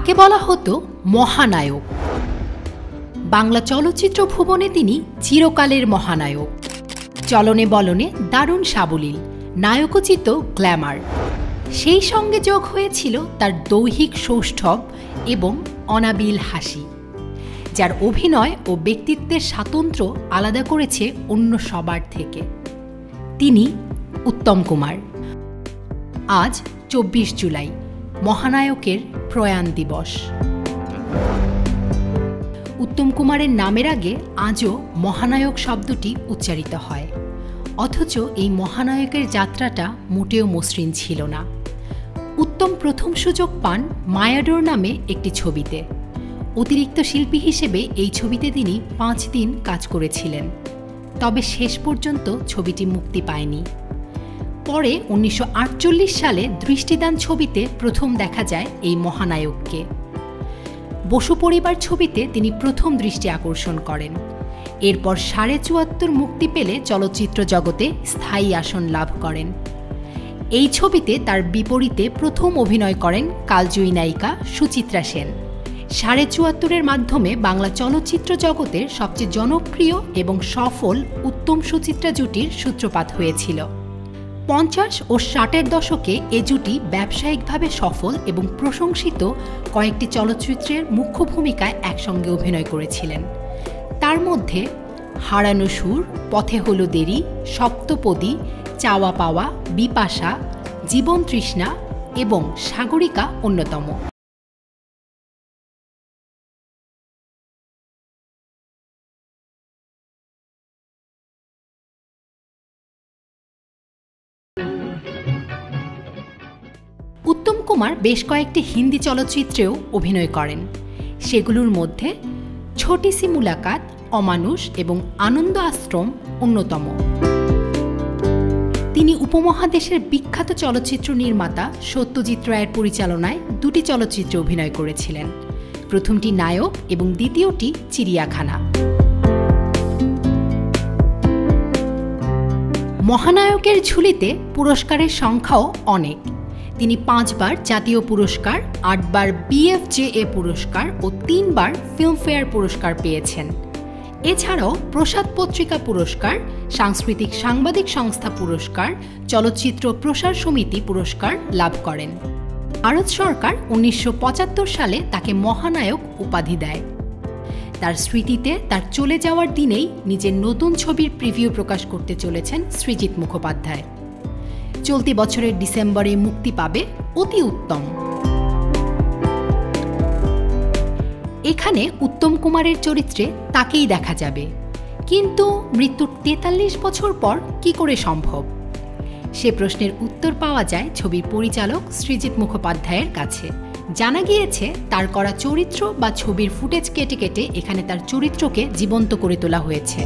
তাকে বলা হতো মহানায়ক। বাংলা চলচ্চিত্র ভুবনে তিনি চিরকালের মহানায়ক। চলনে বলনে দারুণ সাবলীল, নায়কোচিত গ্ল্যামার। সেই সঙ্গে যোগ হয়েছিল তার দৈহিক সৌষ্ঠব এবং অনাবিল হাসি, যার অভিনয় ও ব্যক্তিত্বের স্বাতন্ত্র্য আলাদা করেছে অন্য সবার থেকে। তিনি উত্তম কুমার। আজ 24 জুলাই, মহানায়কের প্রয়াণ দিবস। উত্তম কুমারের নামের আগে আজও মহানায়ক শব্দটি উচ্চারিত হয়, অথচ এই মহানায়কের যাত্রাটা মোটেও মসৃণ ছিল না। উত্তম প্রথম সুযোগ পান মায়াডোর নামে একটি ছবিতে। অতিরিক্ত শিল্পী হিসেবে এই ছবিতে তিনি 5 দিন কাজ করেছিলেন, তবে শেষ পর্যন্ত ছবিটি মুক্তি পায়নি। পরে 1948 সালে দৃষ্টিদান ছবিতে প্রথম দেখা যায় এই মহানায়ককে। বসু পরিবার ছবিতে তিনি প্রথম দৃষ্টি আকর্ষণ করেন। এরপর 74.5 মুক্তি পেলে চলচ্চিত্র জগতে স্থায়ী আসন লাভ করেন। এই ছবিতে তার বিপরীতে প্রথম অভিনয় করেন কালজয়ী নায়িকা সুচিত্রা সেন। 74.5-এর মাধ্যমে বাংলা চলচ্চিত্র জগতের সবচেয়ে জনপ্রিয় এবং সফল উত্তম সুচিত্রা জুটির সূত্রপাত হয়েছিল। 50 ও 60-এর দশকে এ জুটি ব্যবসায়িকভাবে সফল এবং প্রশংসিত কয়েকটি চলচ্চিত্রের মুখ্য ভূমিকায় একসঙ্গে অভিনয় করেছিলেন। তার মধ্যে হারানো সুর, পথে হলো দেরি, সপ্তপদী, চাওয়া পাওয়া, বিপাশা, জীবন তৃষ্ণা এবং সাগরিকা অন্যতম। উত্তম কুমার বেশ কয়েকটি হিন্দি চলচ্চিত্রেও অভিনয় করেন। সেগুলোর মধ্যে ছোটি সি মুলাকাত, অমানুষ এবং আনন্দ আশ্রম অন্যতম। তিনি উপমহাদেশের বিখ্যাত চলচ্চিত্র নির্মাতা সত্যজিৎ রায়ের পরিচালনায় 2টি চলচ্চিত্রে অভিনয় করেছিলেন। প্রথমটি নায়ক এবং দ্বিতীয়টি চিড়িয়াখানা। মহানায়কের ঝুলিতে পুরস্কারের সংখ্যাও অনেক। তিনি 5 বার জাতীয় পুরস্কার, 8 বার BFJA পুরস্কার ও 3 বার ফিল্মফেয়ার পুরস্কার পেয়েছেন। এছাড়াও প্রসাদ পত্রিকা পুরস্কার, সাংস্কৃতিক সাংবাদিক সংস্থা পুরস্কার, চলচ্চিত্র প্রসার সমিতি পুরস্কার লাভ করেন। ভারত সরকার 1975 সালে তাকে মহানায়ক উপাধি দেয়। তার স্মৃতিতে তার চলে যাওয়ার দিনেই নিজের নতুন ছবির প্রিভিউ প্রকাশ করতে চলেছেন সৃজিত মুখোপাধ্যায়। চলতি বছরের ডিসেম্বরে মুক্তি পাবে অতি উত্তম। এখানে উত্তম কুমারের চরিত্রে তাকেই দেখা যাবে, কিন্তু মৃত্যুর 43 বছর পর কি করে সম্ভব? সে প্রশ্নের উত্তর পাওয়া যায় ছবির পরিচালক সৃজিত মুখোপাধ্যায়ের কাছে। জানা গিয়েছে তার করা চরিত্র বা ছবির ফুটেজ কেটে কেটে এখানে তার চরিত্রকে জীবন্ত করে তোলা হয়েছে।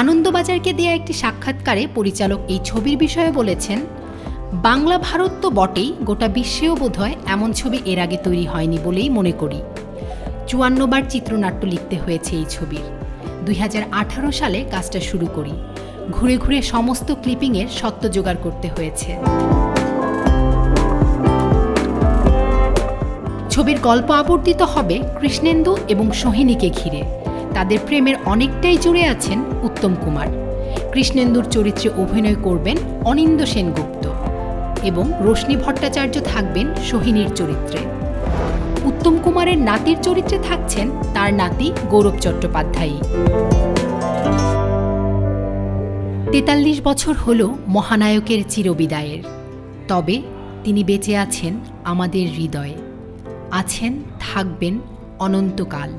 আনন্দবাজারকে দেয়া একটি সাক্ষাৎকারে পরিচালক এই ছবির বিষয়ে বলেছেন, বাংলা ভারত তো বটেই, গোটা বিশ্বেও বোধহয় এমন ছবি এর আগে তৈরি হয়নি বলেই মনে করি। 54 বার চিত্রনাট্য লিখতে হয়েছে এই ছবির। 2018 সালে কাজটা শুরু করি। ঘুরে ঘুরে সমস্ত ক্লিপিংয়ের সত্ত্ব জোগাড় করতে হয়েছে। ছবির গল্প আবর্তিত হবে কৃষ্ণেন্দু এবং সোহিনীকে ঘিরে। তাদের প্রেমের অনেকটাই জুড়ে আছেন উত্তম কুমার। কৃষ্ণেন্দুর চরিত্রে অভিনয় করবেন অনিন্দ্য সেনগুপ্ত এবং রোশনি ভট্টাচার্য থাকবেন সোহিনীর চরিত্রে। উত্তম কুমারের নাতির চরিত্রে থাকছেন তার নাতি গৌরব চট্টোপাধ্যায়। 43 বছর হল মহানায়কের চিরবিদায়ের, তবে তিনি বেঁচে আছেন আমাদের হৃদয়ে, আছেন, থাকবেন অনন্তকাল।